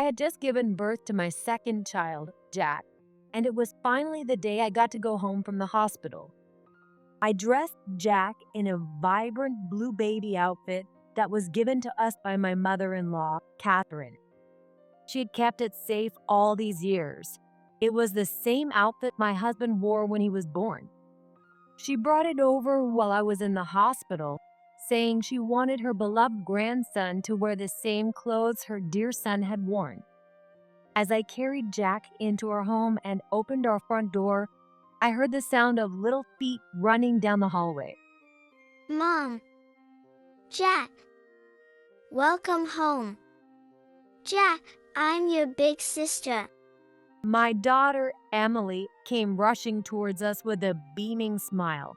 I had just given birth to my second child, Jack, and it was finally the day I got to go home from the hospital. I dressed Jack in a vibrant blue baby outfit that was given to us by my mother-in-law, Catherine. She had kept it safe all these years. It was the same outfit my husband wore when he was born. She brought it over while I was in the hospital, saying she wanted her beloved grandson to wear the same clothes her dear son had worn. As I carried Jack into our home and opened our front door, I heard the sound of little feet running down the hallway. Mom! Jack! Welcome home. Jack, I'm your big sister. My daughter, Emily, came rushing towards us with a beaming smile.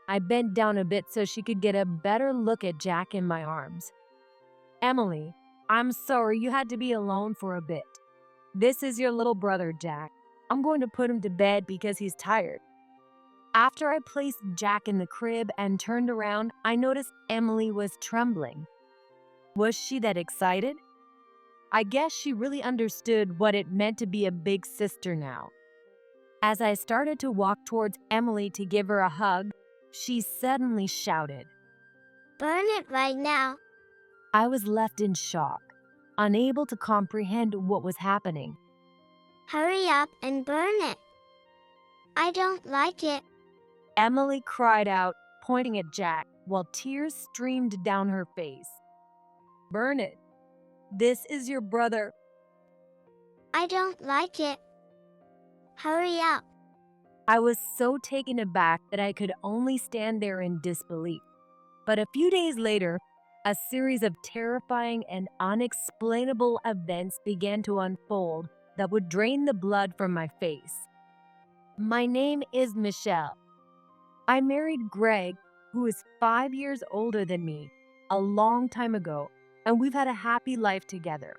I bent down a bit so she could get a better look at Jack in my arms. Emily, I'm sorry you had to be alone for a bit. This is your little brother, Jack. I'm going to put him to bed because he's tired. After I placed Jack in the crib and turned around, I noticed Emily was trembling. Was she that excited? I guess she really understood what it meant to be a big sister now. As I started to walk towards Emily to give her a hug, she suddenly shouted. Burn it right now. I was left in shock, unable to comprehend what was happening. Hurry up and burn it. I don't like it. Emily cried out, pointing at Jack, while tears streamed down her face. Burn it. This is your brother. I don't like it. Hurry up. I was so taken aback that I could only stand there in disbelief. But a few days later, a series of terrifying and unexplainable events began to unfold that would drain the blood from my face. My name is Michelle. I married Greg, who is 5 years older than me, a long time ago, and we've had a happy life together.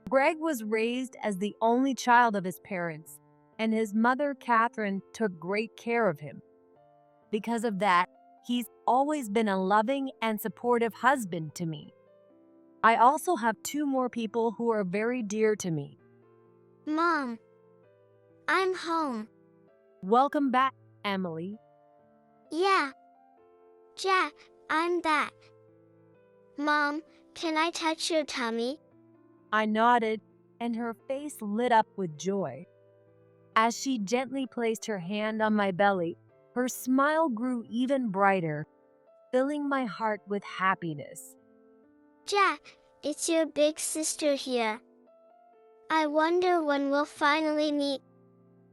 Greg was raised as the only child of his parents, and his mother, Catherine, took great care of him. Because of that, he's always been a loving and supportive husband to me. I also have 2 more people who are very dear to me. Mom! I'm home. Welcome back, Emily. Yeah. Jack, I'm back. Mom, can I touch your tummy? I nodded, and her face lit up with joy. As she gently placed her hand on my belly, her smile grew even brighter, filling my heart with happiness. Jack, it's your big sister here. I wonder when we'll finally meet.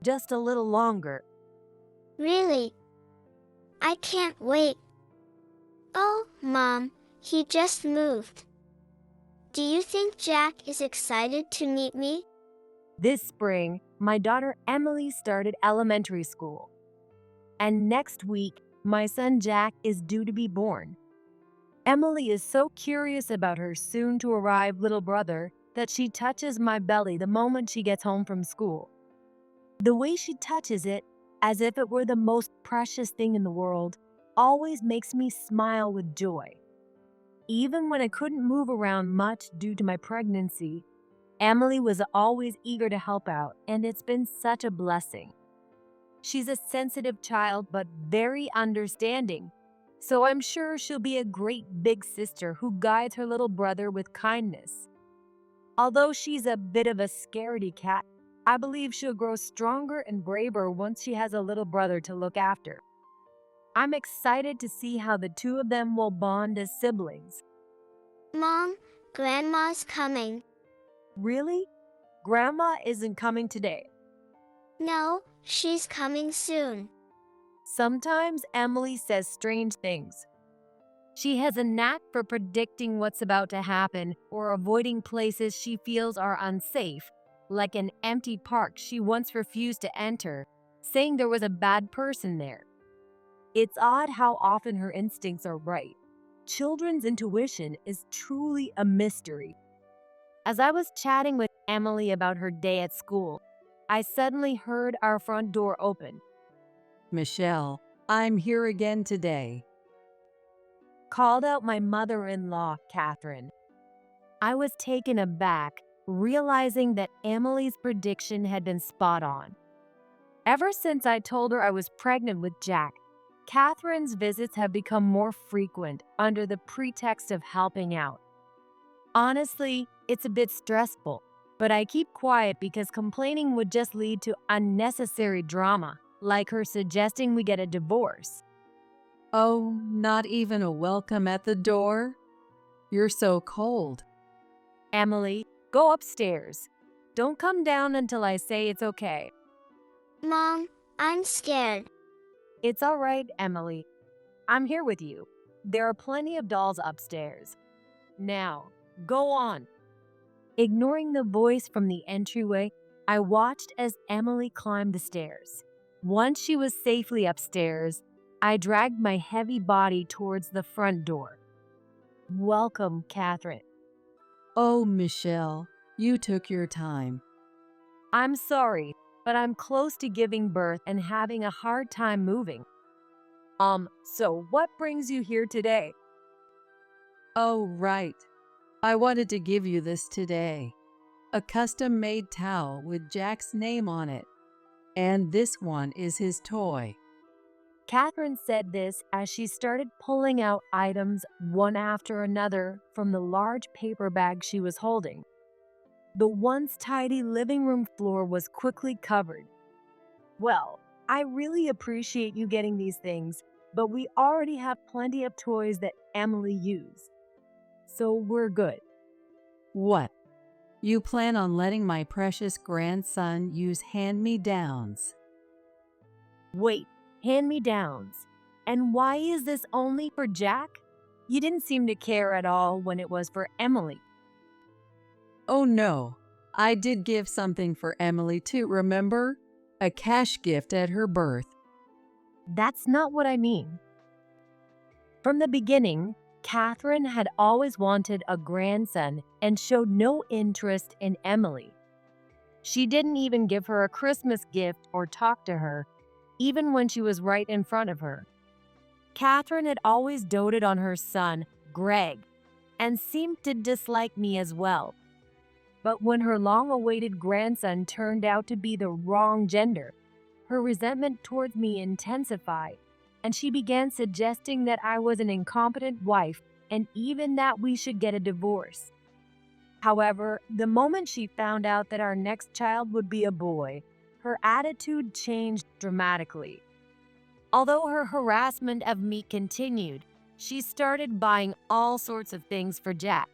Just a little longer. Really? I can't wait. Oh, Mom, he just moved. Do you think Jack is excited to meet me? This spring, my daughter Emily started elementary school. And next week, my son Jack is due to be born. Emily is so curious about her soon-to-arrive little brother that she touches my belly the moment she gets home from school. The way she touches it, as if it were the most precious thing in the world, always makes me smile with joy. Even when I couldn't move around much due to my pregnancy, Emily was always eager to help out, and it's been such a blessing. She's a sensitive child, but very understanding, so I'm sure she'll be a great big sister who guides her little brother with kindness. Although she's a bit of a scaredy cat, I believe she'll grow stronger and braver once she has a little brother to look after. I'm excited to see how the 2 of them will bond as siblings. Mom, Grandma's coming. Really? Grandma isn't coming today. No, she's coming soon. Sometimes Emily says strange things. She has a knack for predicting what's about to happen or avoiding places she feels are unsafe, like an empty park she once refused to enter, saying there was a bad person there. It's odd how often her instincts are right. Children's intuition is truly a mystery. As I was chatting with Emily about her day at school, I suddenly heard our front door open. Michelle, I'm here again today. Called out my mother-in-law, Catherine. I was taken aback, realizing that Emily's prediction had been spot on. Ever since I told her I was pregnant with Jack, Catherine's visits have become more frequent under the pretext of helping out. Honestly, it's a bit stressful, but I keep quiet because complaining would just lead to unnecessary drama, like her suggesting we get a divorce. Oh, not even a welcome at the door? You're so cold. Emily, go upstairs. Don't come down until I say it's okay. Mom, I'm scared. It's all right, Emily. I'm here with you. There are plenty of dolls upstairs. Now, go on. Ignoring the voice from the entryway, I watched as Emily climbed the stairs. Once she was safely upstairs, I dragged my heavy body towards the front door. Welcome, Catherine. Oh, Michelle, you took your time. I'm sorry, but I'm close to giving birth and having a hard time moving. So what brings you here today? Oh, right. I wanted to give you this today. A custom-made towel with Jack's name on it. And this one is his toy. Catherine said this as she started pulling out items one after another from the large paper bag she was holding. The once tidy living room floor was quickly covered. Well, I really appreciate you getting these things, but we already have plenty of toys that Emily used. So we're good. What? You plan on letting my precious grandson use hand-me-downs? Wait, hand-me-downs. And why is this only for Jack? You didn't seem to care at all when it was for Emily. Oh no, I did give something for Emily too, remember? A cash gift at her birth. That's not what I mean. From the beginning, Catherine had always wanted a grandson and showed no interest in Emily. She didn't even give her a Christmas gift or talk to her, even when she was right in front of her. Catherine had always doted on her son, Greg, and seemed to dislike me as well. But when her long-awaited grandson turned out to be the wrong gender, her resentment towards me intensified, and she began suggesting that I was an incompetent wife and even that we should get a divorce. However, the moment she found out that our next child would be a boy, her attitude changed dramatically. Although her harassment of me continued, she started buying all sorts of things for Jack.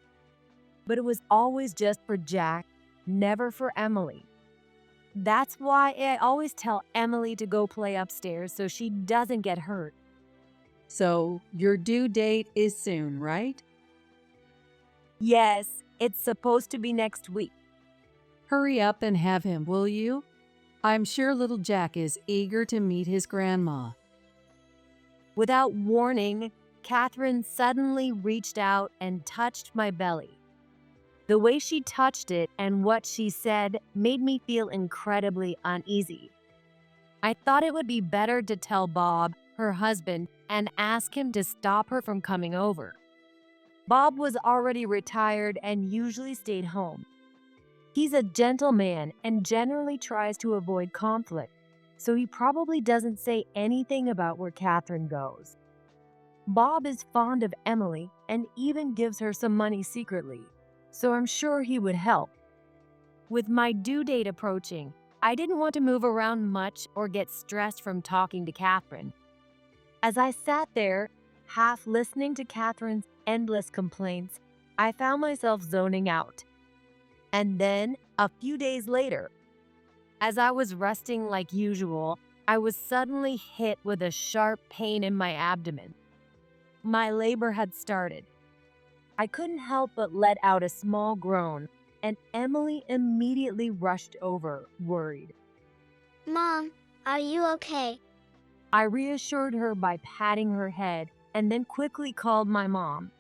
But it was always just for Jack, never for Emily. That's why I always tell Emily to go play upstairs so she doesn't get hurt. So, your due date is soon, right? Yes, it's supposed to be next week. Hurry up and have him, will you? I'm sure little Jack is eager to meet his grandma. Without warning, Catherine suddenly reached out and touched my belly. The way she touched it and what she said made me feel incredibly uneasy. I thought it would be better to tell Bob, her husband, and ask him to stop her from coming over. Bob was already retired and usually stayed home. He's a gentleman and generally tries to avoid conflict, so he probably doesn't say anything about where Catherine goes. Bob is fond of Emily and even gives her some money secretly, so I'm sure he would help. With my due date approaching, I didn't want to move around much or get stressed from talking to Catherine. As I sat there, half listening to Catherine's endless complaints, I found myself zoning out. And then, a few days later, as I was resting like usual, I was suddenly hit with a sharp pain in my abdomen. My labor had started. I couldn't help but let out a small groan, and Emily immediately rushed over, worried. Mom, are you okay? I reassured her by patting her head and then quickly called my mom.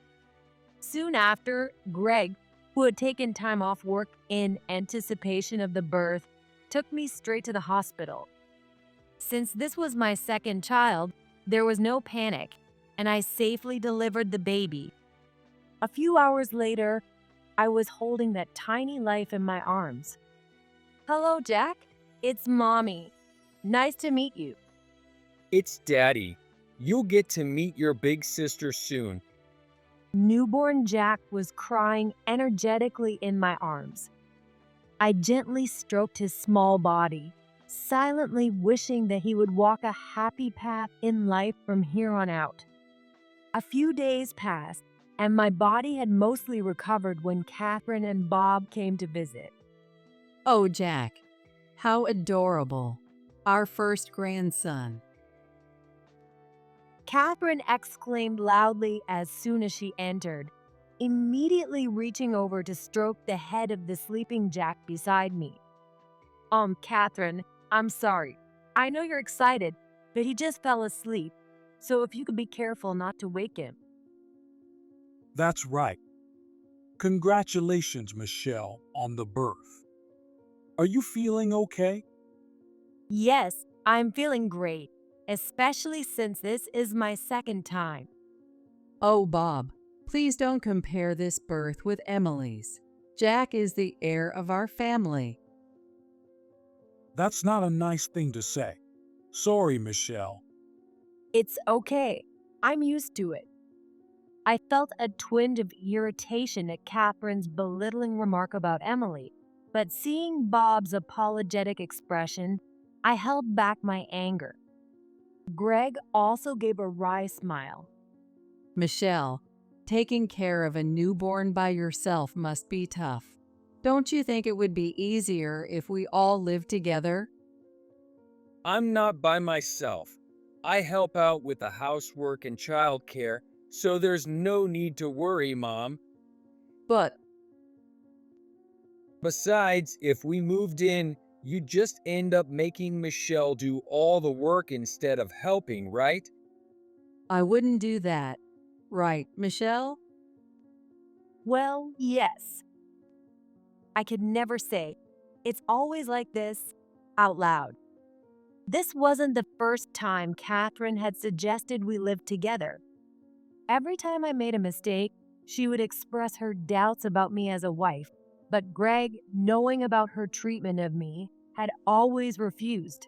Soon after, Greg, who had taken time off work in anticipation of the birth, took me straight to the hospital. Since this was my second child, there was no panic, and I safely delivered the baby. A few hours later, I was holding that tiny life in my arms. Hello, Jack. It's Mommy. Nice to meet you. It's Daddy. You'll get to meet your big sister soon. Newborn Jack was crying energetically in my arms. I gently stroked his small body, silently wishing that he would walk a happy path in life from here on out. A few days passed, and my body had mostly recovered when Catherine and Bob came to visit. Oh, Jack, how adorable. Our first grandson. Catherine exclaimed loudly as soon as she entered, immediately reaching over to stroke the head of the sleeping Jack beside me. Catherine, I'm sorry. I know you're excited, but he just fell asleep, so if you could be careful not to wake him. That's right. Congratulations, Michelle, on the birth. Are you feeling okay? Yes, I'm feeling great, especially since this is my second time. Oh, Bob, please don't compare this birth with Emily's. Jack is the heir of our family. That's not a nice thing to say. Sorry, Michelle. It's okay. I'm used to it. I felt a twinge of irritation at Catherine's belittling remark about Emily, but seeing Bob's apologetic expression, I held back my anger. Greg also gave a wry smile. Michelle, taking care of a newborn by yourself must be tough. Don't you think it would be easier if we all lived together? I'm not by myself. I help out with the housework and childcare, so there's no need to worry, Mom. But Besides, if we moved in, you'd just end up making Michelle do all the work instead of helping, right? I wouldn't do that. Right, Michelle? Well, yes. I could never say, "It's always like this," out loud. This wasn't the first time Catherine had suggested we live together. Every time I made a mistake, she would express her doubts about me as a wife, but Greg, knowing about her treatment of me, had always refused.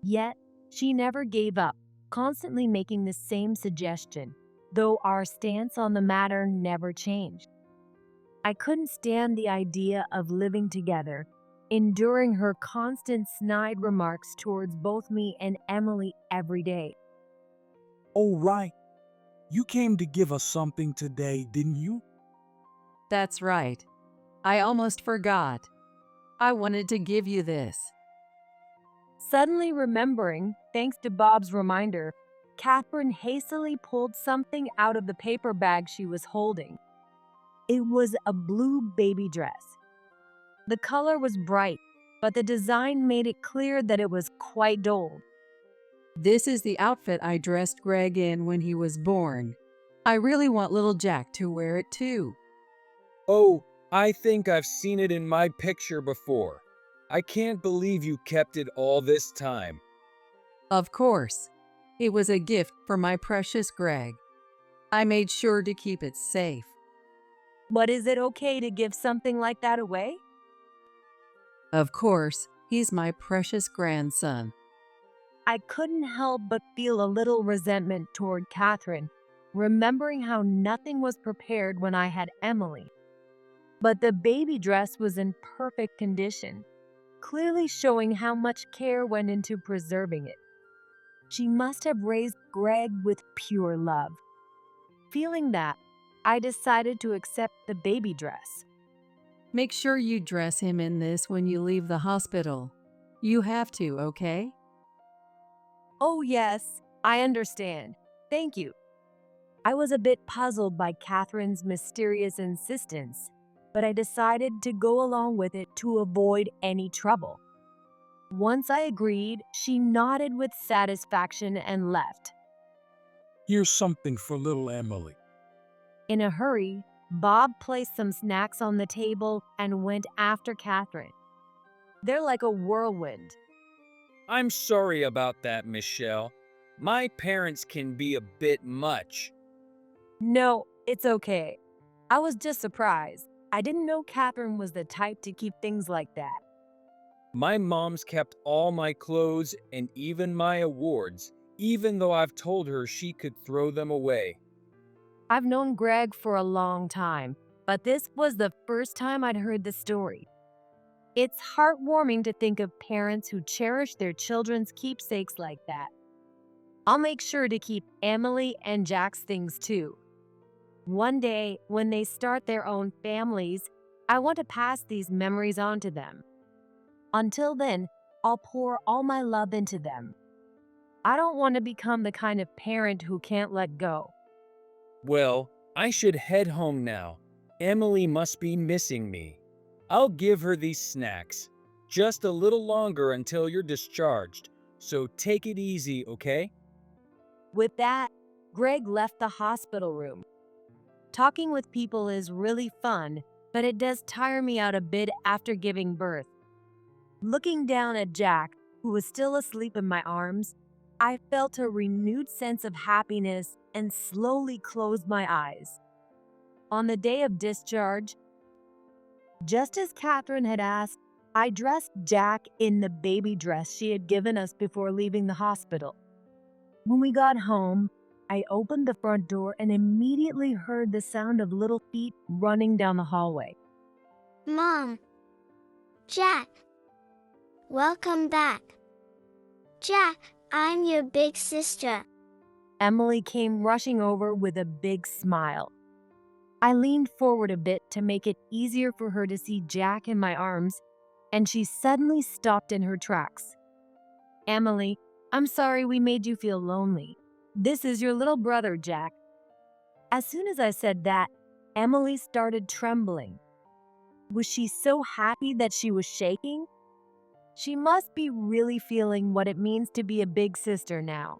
Yet, she never gave up, constantly making the same suggestion, though our stance on the matter never changed. I couldn't stand the idea of living together, enduring her constant snide remarks towards both me and Emily every day. Oh, right. You came to give us something today, didn't you? That's right. I almost forgot. I wanted to give you this. Suddenly remembering, thanks to Bob's reminder, Catherine hastily pulled something out of the paper bag she was holding. It was a blue baby dress. The color was bright, but the design made it clear that it was quite old. This is the outfit I dressed Greg in when he was born. I really want little Jack to wear it too. Oh, I think I've seen it in my picture before. I can't believe you kept it all this time. Of course. It was a gift for my precious Greg. I made sure to keep it safe. But is it okay to give something like that away? Of course, he's my precious grandson. I couldn't help but feel a little resentment toward Catherine, remembering how nothing was prepared when I had Emily. But the baby dress was in perfect condition, clearly showing how much care went into preserving it. She must have raised Greg with pure love. Feeling that, I decided to accept the baby dress. Make sure you dress him in this when you leave the hospital. You have to, okay? Oh, yes, I understand. Thank you. I was a bit puzzled by Catherine's mysterious insistence, but I decided to go along with it to avoid any trouble. Once I agreed, she nodded with satisfaction and left. Here's something for little Emily. In a hurry, Bob placed some snacks on the table and went after Catherine. They're like a whirlwind. I'm sorry about that, Michelle. My parents can be a bit much. No, it's okay. I was just surprised. I didn't know Catherine was the type to keep things like that. My mom's kept all my clothes and even my awards, even though I've told her she could throw them away. I've known Greg for a long time, but this was the first time I'd heard the story. It's heartwarming to think of parents who cherish their children's keepsakes like that. I'll make sure to keep Emily and Jack's things too. One day, when they start their own families, I want to pass these memories on to them. Until then, I'll pour all my love into them. I don't want to become the kind of parent who can't let go. Well, I should head home now. Emily must be missing me. I'll give her these snacks. Just a little longer until you're discharged, so take it easy, okay? With that, Greg left the hospital room. Talking with people is really fun, but it does tire me out a bit after giving birth. Looking down at Jack, who was still asleep in my arms, I felt a renewed sense of happiness and slowly closed my eyes. On the day of discharge, just as Catherine had asked, I dressed Jack in the baby dress she had given us before leaving the hospital. When we got home, I opened the front door and immediately heard the sound of little feet running down the hallway. Mom. Jack. Welcome back. Jack, I'm your big sister. Emily came rushing over with a big smile. I leaned forward a bit to make it easier for her to see Jack in my arms, and she suddenly stopped in her tracks. Emily, I'm sorry we made you feel lonely. This is your little brother, Jack. As soon as I said that, Emily started trembling. Was she so happy that she was shaking? She must be really feeling what it means to be a big sister now.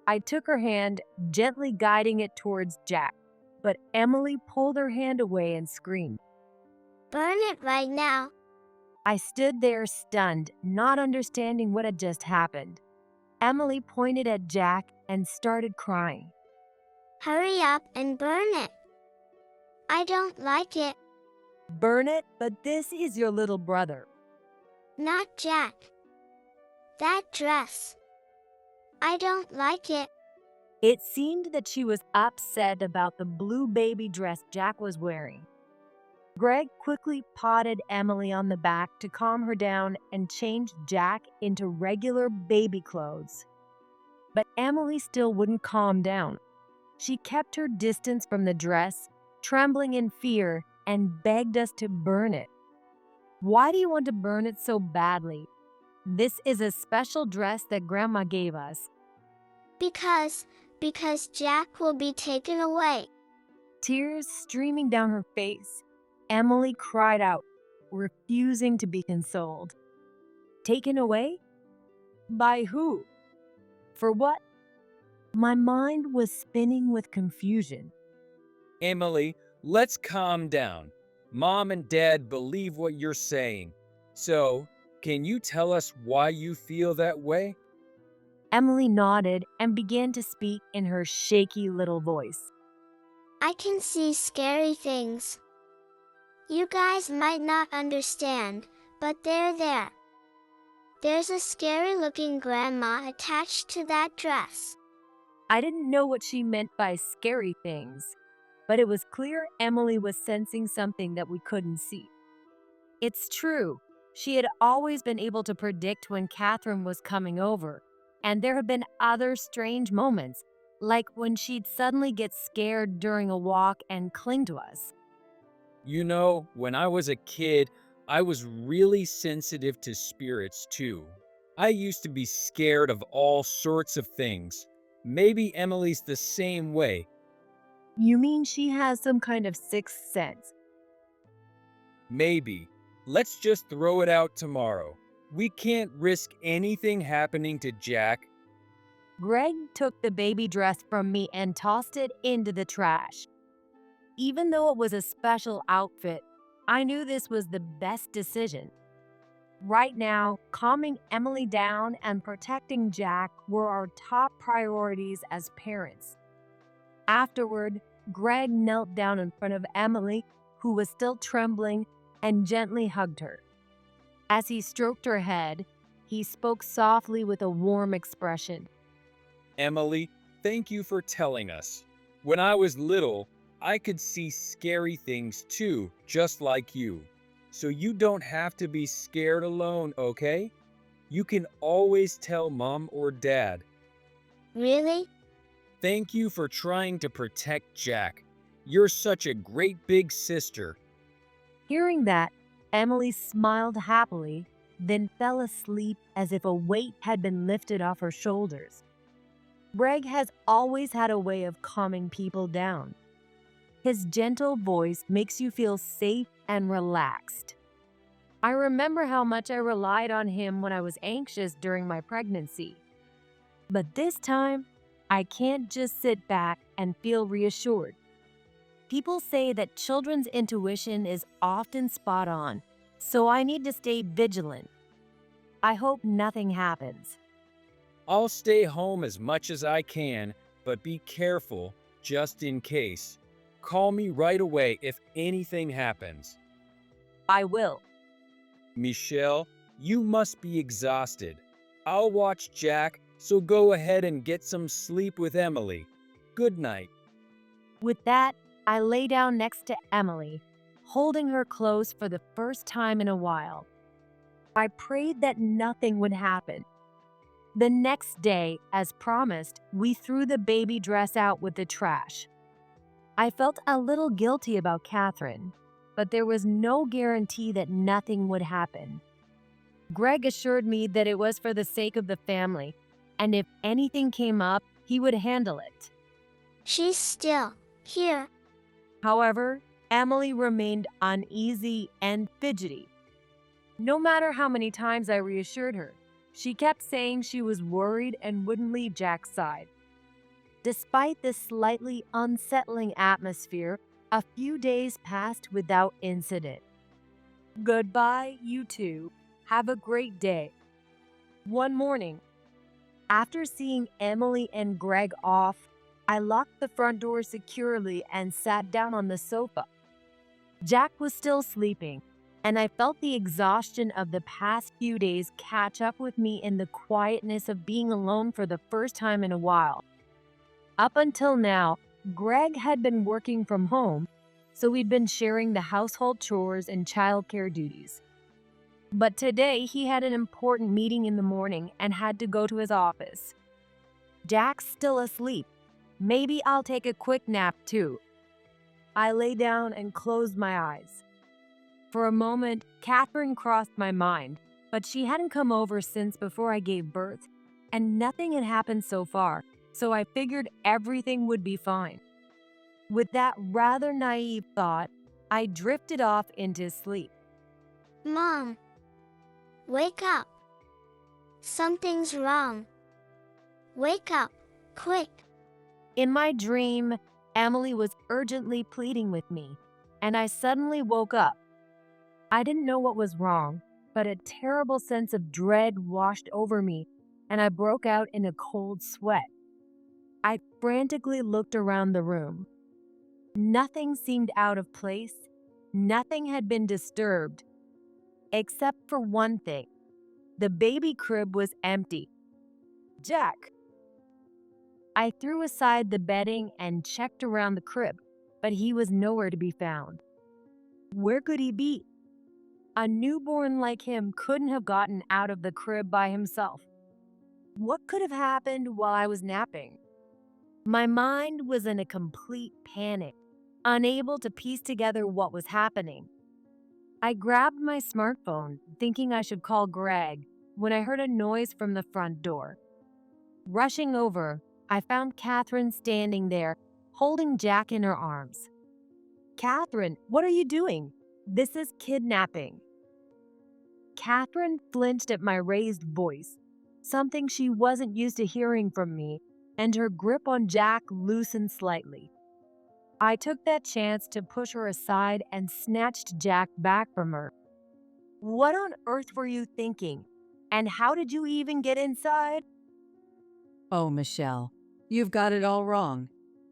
I took her hand, gently guiding it towards Jack, but Emily pulled her hand away and screamed. Burn it right now. I stood there stunned, not understanding what had just happened. Emily pointed at Jack and started crying. Hurry up and burn it. I don't like it. Burn it, but this is your little brother. Not Jack. That dress. I don't like it. It seemed that she was upset about the blue baby dress Jack was wearing. Greg quickly patted Emily on the back to calm her down and changed Jack into regular baby clothes. But Emily still wouldn't calm down. She kept her distance from the dress, trembling in fear, and begged us to burn it. Why do you want to burn it so badly? This is a special dress that Grandma gave us. Because Jack will be taken away. Tears streaming down her face, Emily cried out, refusing to be consoled. Taken away? By who? For what? My mind was spinning with confusion. Emily, let's calm down. Mom and Dad believe what you're saying. So, can you tell us why you feel that way? Emily nodded and began to speak in her shaky little voice. I can see scary things. You guys might not understand, but they're there. There's a scary-looking grandma attached to that dress. I didn't know what she meant by scary things, but it was clear Emily was sensing something that we couldn't see. It's true, she had always been able to predict when Catherine was coming over, and there had been other strange moments, like when she'd suddenly get scared during a walk and cling to us. You know, when I was a kid, I was really sensitive to spirits too. I used to be scared of all sorts of things. Maybe Emily's the same way. You mean she has some kind of sixth sense? Maybe. Let's just throw it out tomorrow. We can't risk anything happening to Jack. Greg took the baby dress from me and tossed it into the trash. Even though it was a special outfit, I knew this was the best decision. Right now, calming Emily down and protecting Jack were our top priorities as parents. Afterward, Greg knelt down in front of Emily, who was still trembling, and gently hugged her. As he stroked her head, he spoke softly with a warm expression. Emily, thank you for telling us. When I was little, I could see scary things too, just like you. So you don't have to be scared alone, okay? You can always tell mom or dad. Really? Thank you for trying to protect Jack. You're such a great big sister. Hearing that, Emily smiled happily, then fell asleep as if a weight had been lifted off her shoulders. Greg has always had a way of calming people down. His gentle voice makes you feel safe and relaxed. I remember how much I relied on him when I was anxious during my pregnancy. But this time, I can't just sit back and feel reassured. People say that children's intuition is often spot on, so I need to stay vigilant. I hope nothing happens. I'll stay home as much as I can, but be careful just in case. Call me right away if anything happens. I will. Michelle, you must be exhausted. I'll watch Jack, so go ahead and get some sleep with Emily. Good night. With that, I lay down next to Emily, holding her close for the first time in a while. I prayed that nothing would happen. The next day, as promised, we threw the baby dress out with the trash. I felt a little guilty about Catherine, but there was no guarantee that nothing would happen. Greg assured me that it was for the sake of the family, and if anything came up, he would handle it. She's still here. However, Emily remained uneasy and fidgety. No matter how many times I reassured her, she kept saying she was worried and wouldn't leave Jack's side. Despite this slightly unsettling atmosphere, a few days passed without incident. Goodbye, you two. Have a great day. One morning, after seeing Emily and Greg off, I locked the front door securely and sat down on the sofa. Jack was still sleeping, and I felt the exhaustion of the past few days catch up with me in the quietness of being alone for the first time in a while. Up until now, Greg had been working from home, so we'd been sharing the household chores and childcare duties. But today, he had an important meeting in the morning and had to go to his office. Jack's still asleep. Maybe I'll take a quick nap too. I lay down and closed my eyes. For a moment, Catherine crossed my mind, but she hadn't come over since before I gave birth, and nothing had happened so far, so I figured everything would be fine. With that rather naive thought, I drifted off into sleep. Mom, wake up. Something's wrong. Wake up, quick. In my dream, Emily was urgently pleading with me, and I suddenly woke up. I didn't know what was wrong, but a terrible sense of dread washed over me, and I broke out in a cold sweat. I frantically looked around the room. Nothing seemed out of place. Nothing had been disturbed. Except for one thing. The baby crib was empty. Jack! I threw aside the bedding and checked around the crib, but he was nowhere to be found. Where could he be? A newborn like him couldn't have gotten out of the crib by himself. What could have happened while I was napping? My mind was in a complete panic, unable to piece together what was happening. I grabbed my smartphone, thinking I should call Greg, when I heard a noise from the front door. Rushing over, I found Catherine standing there, holding Jack in her arms. Catherine, what are you doing? This is kidnapping. Catherine flinched at my raised voice, something she wasn't used to hearing from me, and her grip on Jack loosened slightly. I took that chance to push her aside and snatched Jack back from her. What on earth were you thinking? And how did you even get inside? Oh, Michelle, you've got it all wrong.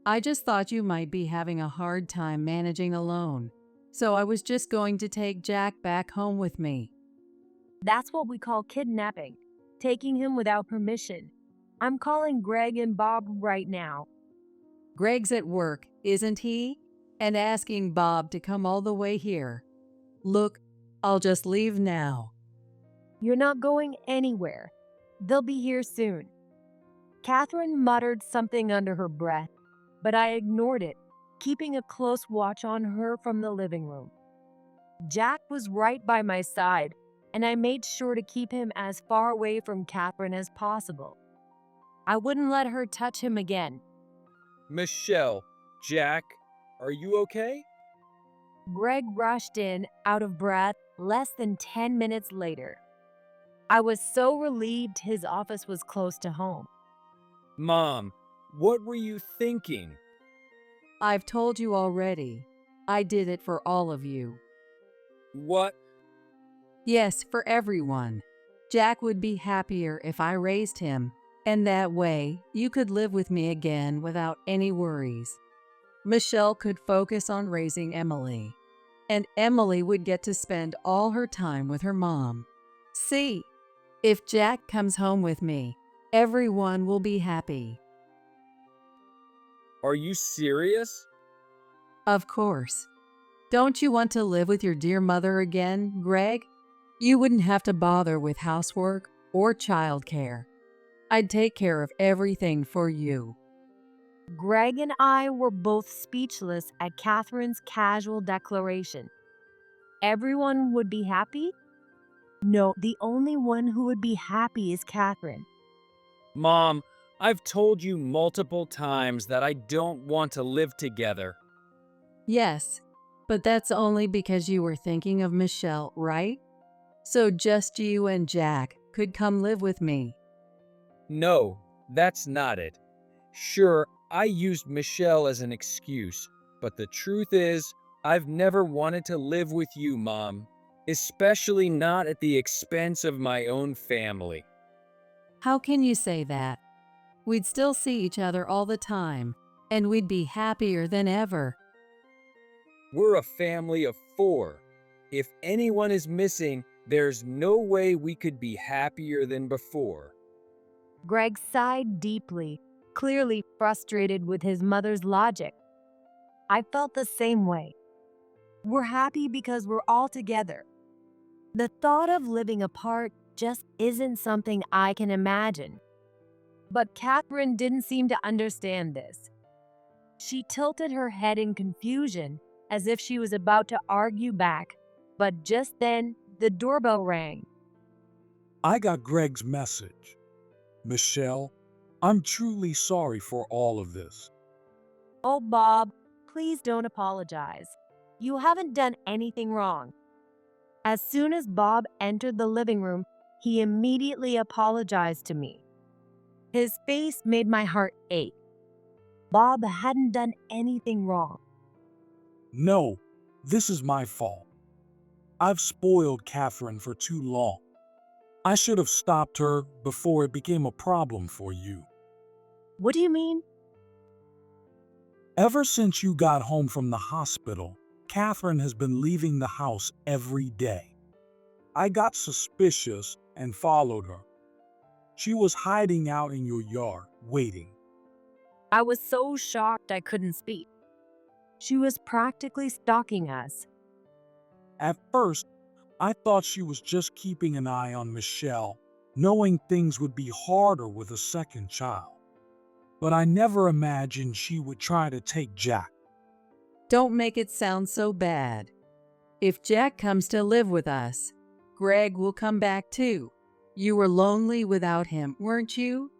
I just thought you might be having a hard time managing alone, so I was just going to take Jack back home with me. That's what we call kidnapping, taking him without permission. I'm calling Greg and Bob right now. Greg's at work, isn't he? And asking Bob to come all the way here. Look, I'll just leave now. You're not going anywhere. They'll be here soon. Catherine muttered something under her breath, but I ignored it, keeping a close watch on her from the living room. Jack was right by my side, and I made sure to keep him as far away from Catherine as possible. I wouldn't let her touch him again. Michelle, Jack, are you okay? Greg rushed in, out of breath, less than 10 minutes later. I was so relieved his office was close to home. Mom, what were you thinking? I've told you already. I did it for all of you. What? Yes, for everyone. Jack would be happier if I raised him, and that way you could live with me again without any worries. Michelle could focus on raising Emily, and Emily would get to spend all her time with her mom. See, if Jack comes home with me, everyone will be happy. Are you serious? Of course. Don't you want to live with your dear mother again, Greg? You wouldn't have to bother with housework or childcare. I'd take care of everything for you. Greg and I were both speechless at Catherine's casual declaration. Everyone would be happy? No, the only one who would be happy is Catherine. Mom, I've told you multiple times that I don't want to live together. Yes, but that's only because you were thinking of Michelle, right? So just you and Jack could come live with me. No, that's not it. Sure, I used Michelle as an excuse, but the truth is, I've never wanted to live with you, Mom, especially not at the expense of my own family. How can you say that? We'd still see each other all the time, and we'd be happier than ever. We're a family of 4. If anyone is missing, there's no way we could be happier than before. Greg sighed deeply, clearly frustrated with his mother's logic. I felt the same way. We're happy because we're all together. The thought of living apart just isn't something I can imagine. But Catherine didn't seem to understand this. She tilted her head in confusion, as if she was about to argue back, but just then, the doorbell rang. I got Greg's message. Michelle, I'm truly sorry for all of this. Oh, Bob, please don't apologize. You haven't done anything wrong. As soon as Bob entered the living room, he immediately apologized to me. His face made my heart ache. Bob hadn't done anything wrong. No, this is my fault. I've spoiled Catherine for too long. I should have stopped her before it became a problem for you. What do you mean? Ever since you got home from the hospital, Catherine has been leaving the house every day. I got suspicious and followed her. She was hiding out in your yard, waiting. I was so shocked I couldn't speak. She was practically stalking us. At first, I thought she was just keeping an eye on Michelle, knowing things would be harder with a second child. But I never imagined she would try to take Jack. Don't make it sound so bad. If Jack comes to live with us, Greg will come back too. You were lonely without him, weren't you?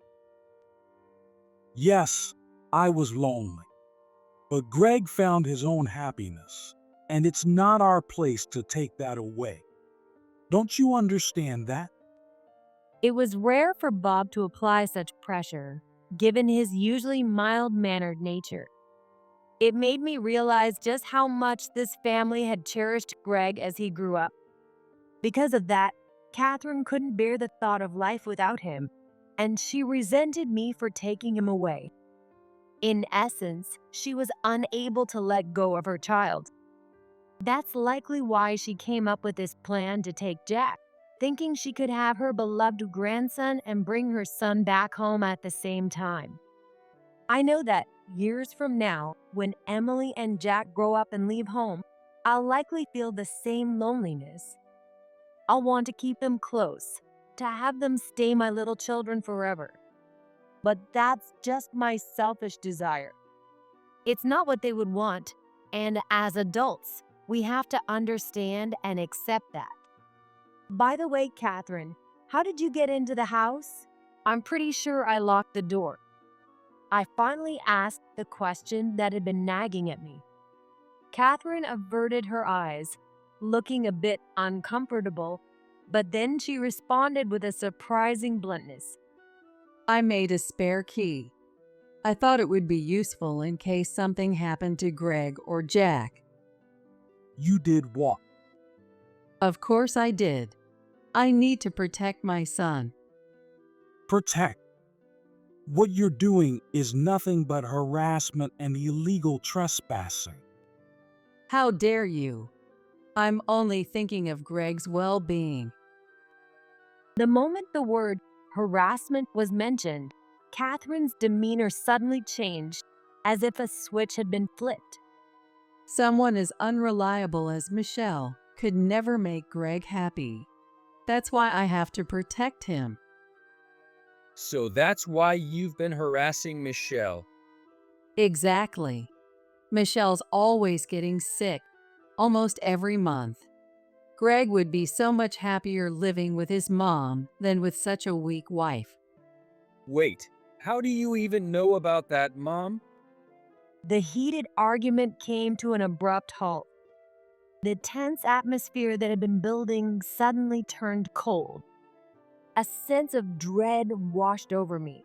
Yes, I was lonely. But Greg found his own happiness, and it's not our place to take that away. Don't you understand that? It was rare for Bob to apply such pressure, given his usually mild-mannered nature. It made me realize just how much this family had cherished Greg as he grew up. Because of that, Catherine couldn't bear the thought of life without him, and she resented me for taking him away. In essence, she was unable to let go of her child. That's likely why she came up with this plan to take Jack, thinking she could have her beloved grandson and bring her son back home at the same time. I know that years from now, when Emily and Jack grow up and leave home, I'll likely feel the same loneliness. I'll want to keep them close, to have them stay my little children forever. But that's just my selfish desire. It's not what they would want, and as adults, we have to understand and accept that. By the way, Catherine, how did you get into the house? I'm pretty sure I locked the door. I finally asked the question that had been nagging at me. Catherine averted her eyes, looking a bit uncomfortable, but then she responded with a surprising bluntness. I made a spare key. I thought it would be useful in case something happened to Greg or Jack. You did what? Of course I did. I need to protect my son. Protect. What you're doing is nothing but harassment and illegal trespassing. How dare you? I'm only thinking of Greg's well-being. The moment the word harassment was mentioned, Catherine's demeanor suddenly changed, as if a switch had been flipped. Someone as unreliable as Michelle could never make Greg happy. That's why I have to protect him. So that's why you've been harassing Michelle. Exactly. Michelle's always getting sick, almost every month. Greg would be so much happier living with his mom than with such a weak wife. Wait, how do you even know about that, Mom? The heated argument came to an abrupt halt. The tense atmosphere that had been building suddenly turned cold. A sense of dread washed over me.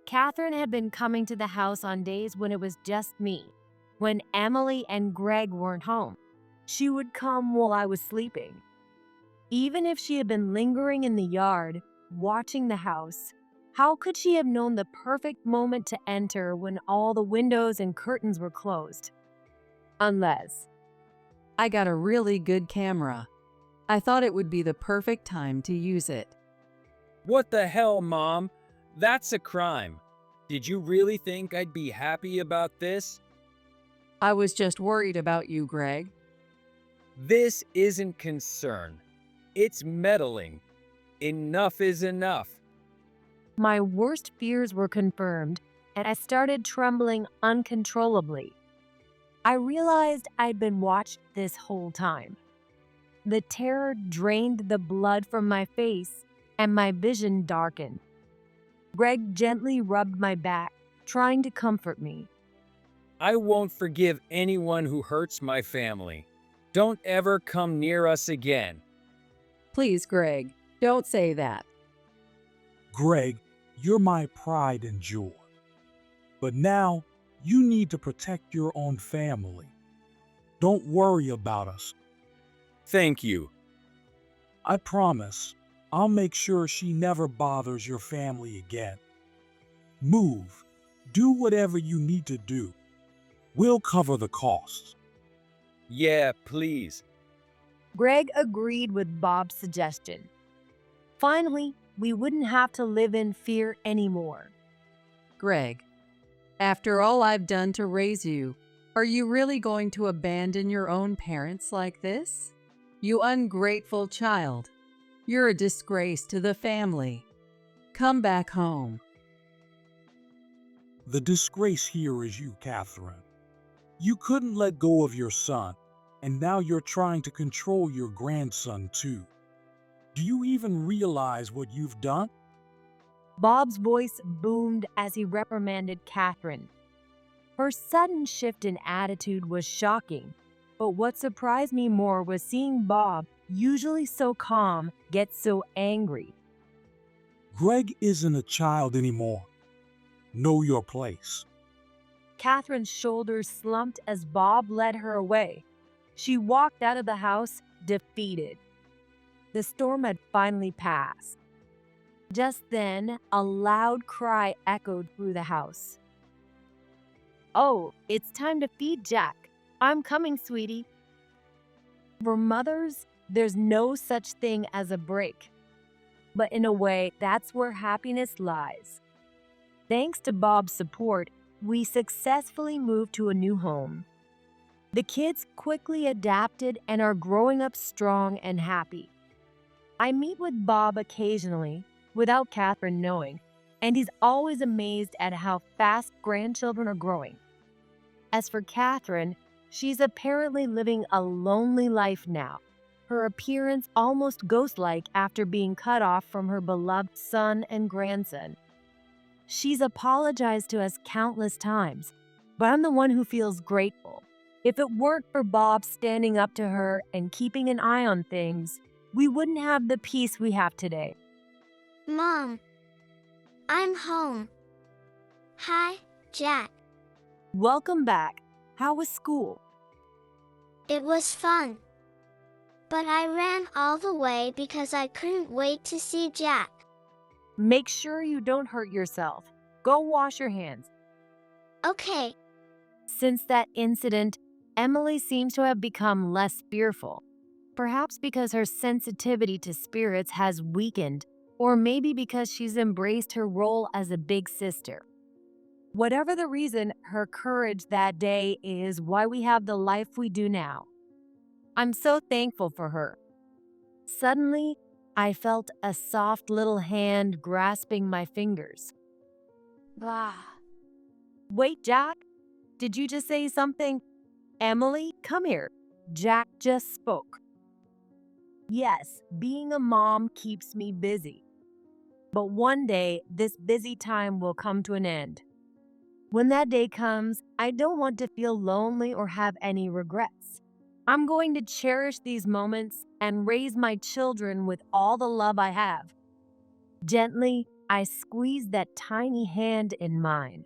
Catherine had been coming to the house on days when it was just me, when Emily and Greg weren't home. She would come while I was sleeping. Even if she had been lingering in the yard, watching the house, how could she have known the perfect moment to enter when all the windows and curtains were closed? Unless I got a really good camera. I thought it would be the perfect time to use it. What the hell, Mom? That's a crime. Did you really think I'd be happy about this? I was just worried about you, Greg. This isn't concern. It's meddling. Enough is enough. my worst fears were confirmed, and I started trembling uncontrollably. I realized I'd been watched this whole time. The terror drained the blood from my face, and my vision darkened. Greg gently rubbed my back, trying to comfort me. I won't forgive anyone who hurts my family. Don't ever come near us again. Please, Greg, don't say that. Greg, you're my pride and joy. But now, you need to protect your own family. Don't worry about us. Thank you. I promise, I'll make sure she never bothers your family again. Move. Do whatever you need to do. We'll cover the costs. Yeah, please. Greg agreed with Bob's suggestion. Finally, we wouldn't have to live in fear anymore. Greg, after all I've done to raise you, are you really going to abandon your own parents like this? You ungrateful child. You're a disgrace to the family. Come back home. The disgrace here is you, Catherine. You couldn't let go of your son, and now you're trying to control your grandson too. Do you even realize what you've done? Bob's voice boomed as he reprimanded Catherine. Her sudden shift in attitude was shocking, but what surprised me more was seeing Bob, usually so calm, get so angry. Greg isn't a child anymore. Know your place. Catherine's shoulders slumped as Bob led her away. She walked out of the house, defeated. The storm had finally passed. Just then, a loud cry echoed through the house. "Oh, it's time to feed Jack. I'm coming, sweetie." For mothers, there's no such thing as a break. But in a way, that's where happiness lies. Thanks to Bob's support, we successfully moved to a new home. The kids quickly adapted and are growing up strong and happy. I meet with Bob occasionally, without Catherine knowing, and he's always amazed at how fast grandchildren are growing. As for Catherine, she's apparently living a lonely life now. Her appearance almost ghost-like after being cut off from her beloved son and grandson. She's apologized to us countless times, but I'm the one who feels grateful. If it weren't for Bob standing up to her and keeping an eye on things, we wouldn't have the peace we have today. Mom, I'm home. Hi, Jack. Welcome back. How was school? It was fun. But I ran all the way because I couldn't wait to see Jack. Make sure you don't hurt yourself. Go wash your hands. Okay, Since that incident, Emily seems to have become less fearful. Perhaps because her sensitivity to spirits has weakened, or maybe because she's embraced her role as a big sister. Whatever the reason, her courage that day is why we have the life we do now. I'm so thankful for her. Suddenly, I felt a soft little hand grasping my fingers. bah. Wait, Jack, did you just say something? Emily, come here. Jack just spoke. Yes, being a mom keeps me busy. But one day, this busy time will come to an end. When that day comes, I don't want to feel lonely or have any regrets. I'm going to cherish these moments and raise my children with all the love I have. Gently, I squeeze that tiny hand in mine.